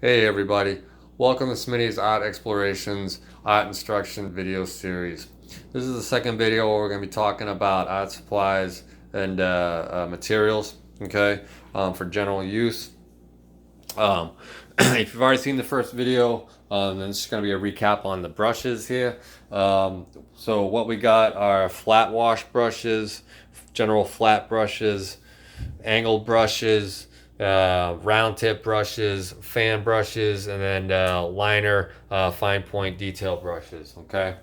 Hey everybody, welcome to Smitty's Art Explorations Art Instruction video series. This is the second video where we're going to be talking about art supplies and materials, okay, for general use. Um, if you've already seen the first video, then it's going to be a recap on the brushes here. So what we got are flat wash brushes, general flat brushes, angled brushes, round tip brushes, fan brushes, and then liner, fine point detail brushes. Okay,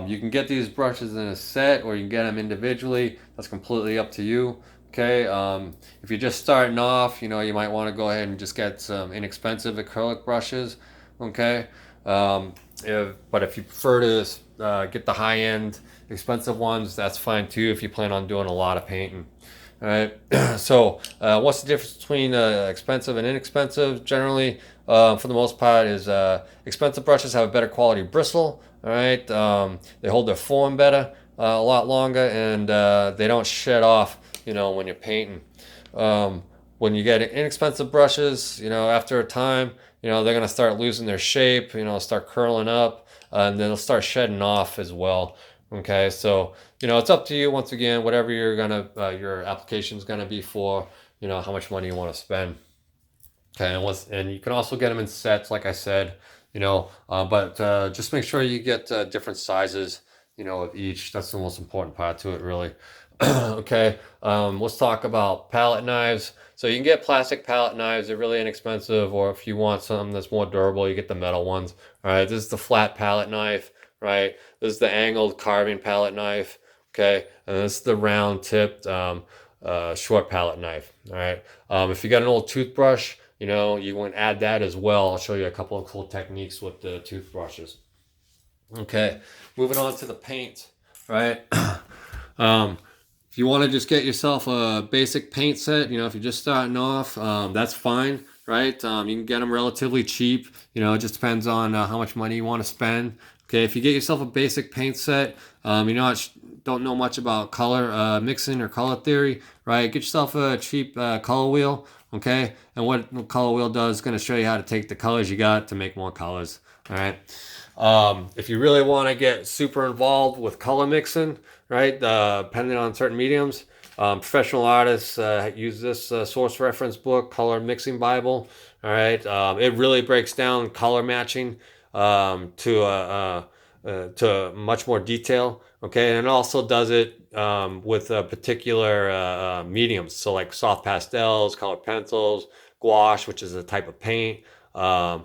you can get these brushes in a set, or you can get them individually. That's completely up to you. Okay, if you're just starting off, you might want to go ahead and just get some inexpensive acrylic brushes. Okay, but if you prefer to get the high end, expensive ones, that's fine too. If you plan on doing a lot of painting. All right. So, what's the difference between expensive and inexpensive? Generally, for the most part, is expensive brushes have a better quality bristle. All right. They hold their form better, a lot longer, and they don't shed off. When you're painting. When you get inexpensive brushes, after a time, they're gonna start losing their shape. Start curling up, and then they'll start shedding off as well. Okay, so it's up to you. Once again, whatever your application's gonna be for, how much money you want to spend. Okay, and you can also get them in sets, like I said, but just make sure you get different sizes, of each. That's the most important part to it, really. Okay, let's talk about palette knives. So you can get plastic palette knives; they're really inexpensive. Or if you want something that's more durable, you get the metal ones. All right, this is the flat palette knife. Right, this is the angled carving palette knife. Okay, and this is the round tipped short palette knife. All right, if you got an old toothbrush, you want to add that as well. I'll show you a couple of cool techniques with the toothbrushes. Okay, moving on to the paint, right? um, if you want to just get yourself a basic paint set, if you're just starting off, that's fine, right? You can get them relatively cheap. It just depends on how much money you want to spend. Okay, if you get yourself a basic paint set, don't know much about color mixing or color theory, right? Get yourself a cheap color wheel, okay? And what the color wheel does is going to show you how to take the colors you got to make more colors, all right? If you really want to get super involved with color mixing, right, depending on certain mediums, professional artists use this source reference book, Color Mixing Bible. All right, it really breaks down color matching to much more detail. Okay, and it also does it with particular mediums, so like soft pastels, colored pencils, gouache, which is a type of paint, um,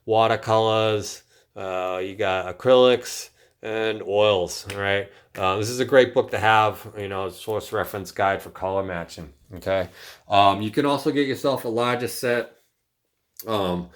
watercolors. You got acrylics and oils. All right. This is a great book to have, source reference guide for color matching. Okay. You can also get yourself a larger set um,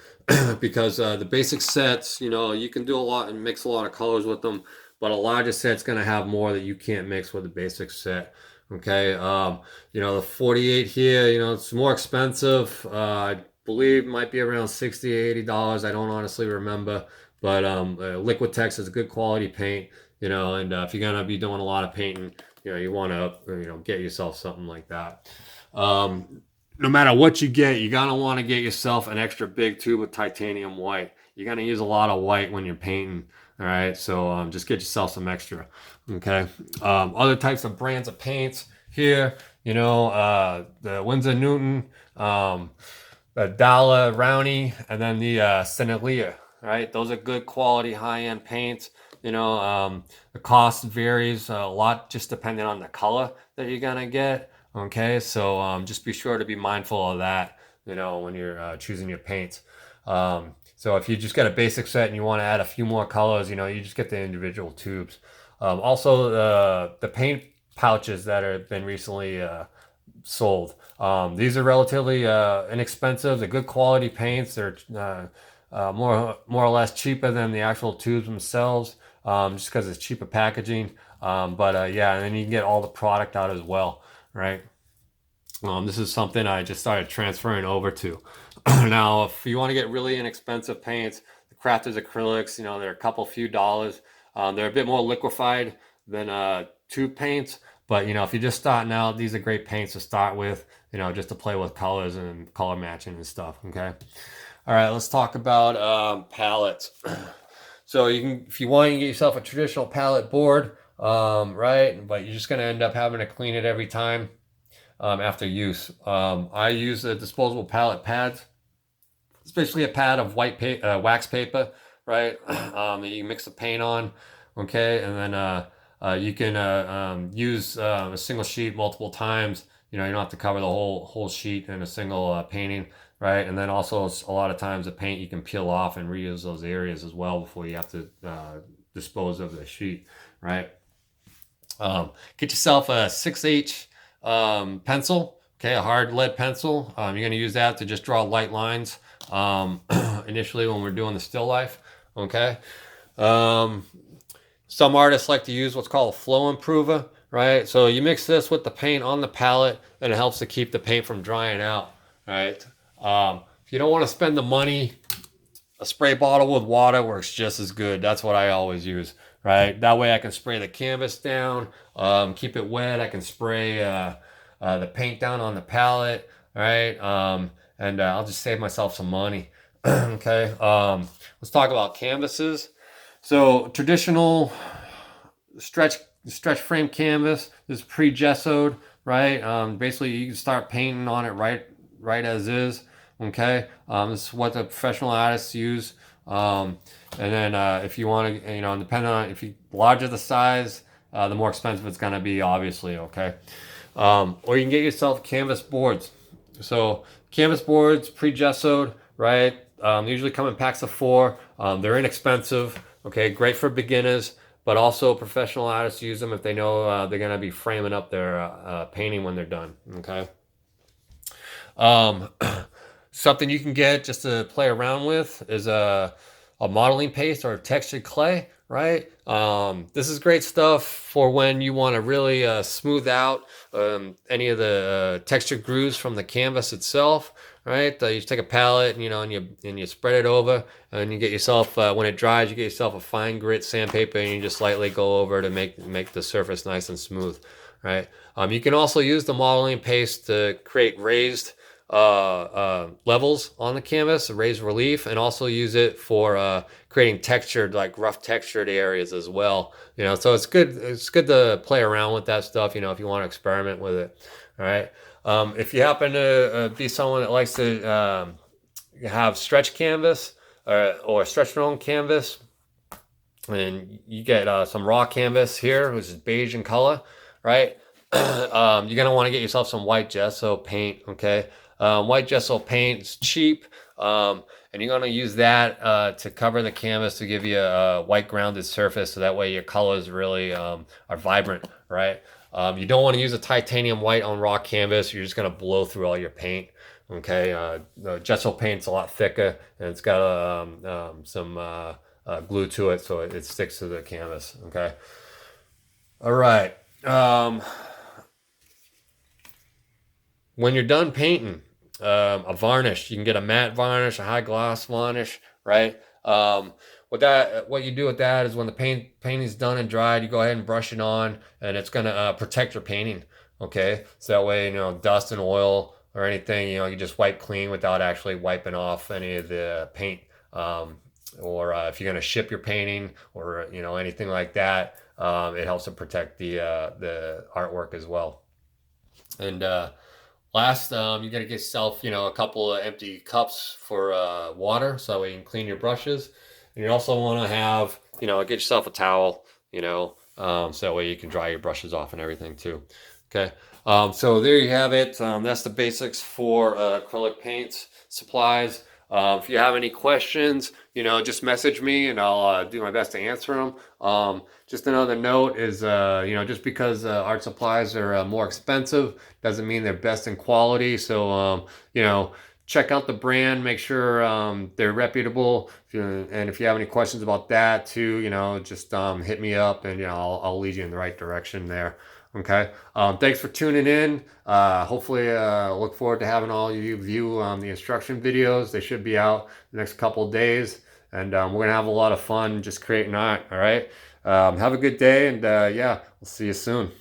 because the basic sets, you can do a lot and mix a lot of colors with them, but a larger set's going to have more that you can't mix with the basic set. Okay. The 48 here, it's more expensive. I believe might be around 60 $80. I don't honestly remember, but Liquitex is a good quality paint, and if you're going to be doing a lot of painting, you want to, get yourself something like that. No matter what you get, you're gonna want to get yourself an extra big tube of titanium white. You're gonna use a lot of white when you're painting. All right, so just get yourself some extra. Okay. Other types of brands of paints here, the Winsor Newton, the Dalla Rowney, and then the Sennelier. Right, those are good quality high end paints. The cost varies a lot just depending on the color that you're gonna get. Okay, so just be sure to be mindful of that, when you're choosing your paints. So if you just get a basic set and you want to add a few more colors, you just get the individual tubes. Also, the paint pouches that have been recently sold. These are relatively inexpensive. They're good quality paints. They're more or less cheaper than the actual tubes themselves, just because it's cheaper packaging. But yeah, and then you can get all the product out as well, right? This is something I just started transferring over to. Now, if you want to get really inexpensive paints, the Crafters acrylics, they're a couple few dollars. They're a bit more liquefied than tube paints, but if you're just starting out, these are great paints to start with, just to play with colors and color matching and stuff. Okay. All right, let's talk about palettes. So you can, if you want, you can get yourself a traditional palette board, right? But you're just gonna end up having to clean it every time after use. I use the disposable palette pads. It's basically a pad of wax paper, right? That you mix the paint on, okay, and then you can use a single sheet multiple times. You know, you don't have to cover the whole sheet in a single painting, right? And then also a lot of times the paint you can peel off and reuse those areas as well before you have to dispose of the sheet, right? Get yourself a 6H pencil, okay, a hard lead pencil. You're going to use that to just draw light lines initially when we're doing the still life, okay? Some artists like to use what's called a flow improver, right? So you mix this with the paint on the palette and it helps to keep the paint from drying out, right? If you don't want to spend the money, a spray bottle with water works just as good. That's what I always use, right? That way I can spray the canvas down, keep it wet. I can spray the paint down on the palette, right? And I'll just save myself some money. Okay, let's talk about canvases. So traditional stretch frame canvas is pre-gessoed, right? Basically, you can start painting on it right as is. Okay, this is what the professional artists use. And then if you want to, you know, depending on if you larger the size, the more expensive it's going to be, obviously. Okay, or you can get yourself canvas boards. So canvas boards, pre-gessoed, right? They usually come in packs of 4. They're inexpensive. Okay, great for beginners, but also professional artists use them if they know they're going to be framing up their painting when they're done. Okay. Um, Something you can get just to play around with is a modeling paste or textured clay, right? This is great stuff for when you want to really smooth out any of the textured grooves from the canvas itself, right? You take a palette, you know, and you spread it over, and you get yourself when it dries, you get yourself a fine grit sandpaper, and you just lightly go over to make the surface nice and smooth, right? You can also use the modeling paste to create raised levels on the canvas, raised relief, and also use it for creating textured, like rough textured areas as well. You know, so it's good. It's good to play around with that stuff. You know, if you want to experiment with it. All right. If you happen to be someone that likes to have stretch canvas or stretch film canvas, and you get some raw canvas here, which is beige in color, right? You're gonna want to get yourself some white gesso paint, okay? White gesso paint is cheap, and you're gonna use that to cover the canvas to give you a white grounded surface, so that way your colors really are vibrant, right? You don't want to use a titanium white on raw canvas. You're just gonna blow through all your paint, okay? The gesso paint's a lot thicker, and it's got some glue to it, so it sticks to the canvas, okay? All right. When you're done painting, a varnish, you can get a matte varnish, a high gloss varnish, right? What you do with that is when the painting's done and dried, you go ahead and brush it on, and it's gonna protect your painting. Okay, so that way, you know, dust and oil or anything, you know, you just wipe clean without actually wiping off any of the paint. Or if you're gonna ship your painting or you know anything like that, it helps to protect the artwork as well. And last, you got to get yourself, you know, a couple of empty cups for water, so that way you can clean your brushes. And you also want to have, you know, get yourself a towel, you know, so that way you can dry your brushes off and everything too. Okay, so there you have it. That's the basics for acrylic paints supplies. If you have any questions, you know, just message me and I'll do my best to answer them. Just another note is, you know, just because art supplies are more expensive doesn't mean they're best in quality. So, you know, check out the brand, make sure they're reputable. And if you have any questions about that too, you know, just hit me up and, you know, I'll lead you in the right direction there. Okay. Thanks for tuning in. Hopefully, look forward to having all you view the instruction videos. They should be out the next couple of days. And we're going to have a lot of fun just creating art. All right. Have a good day. And yeah, we'll see you soon.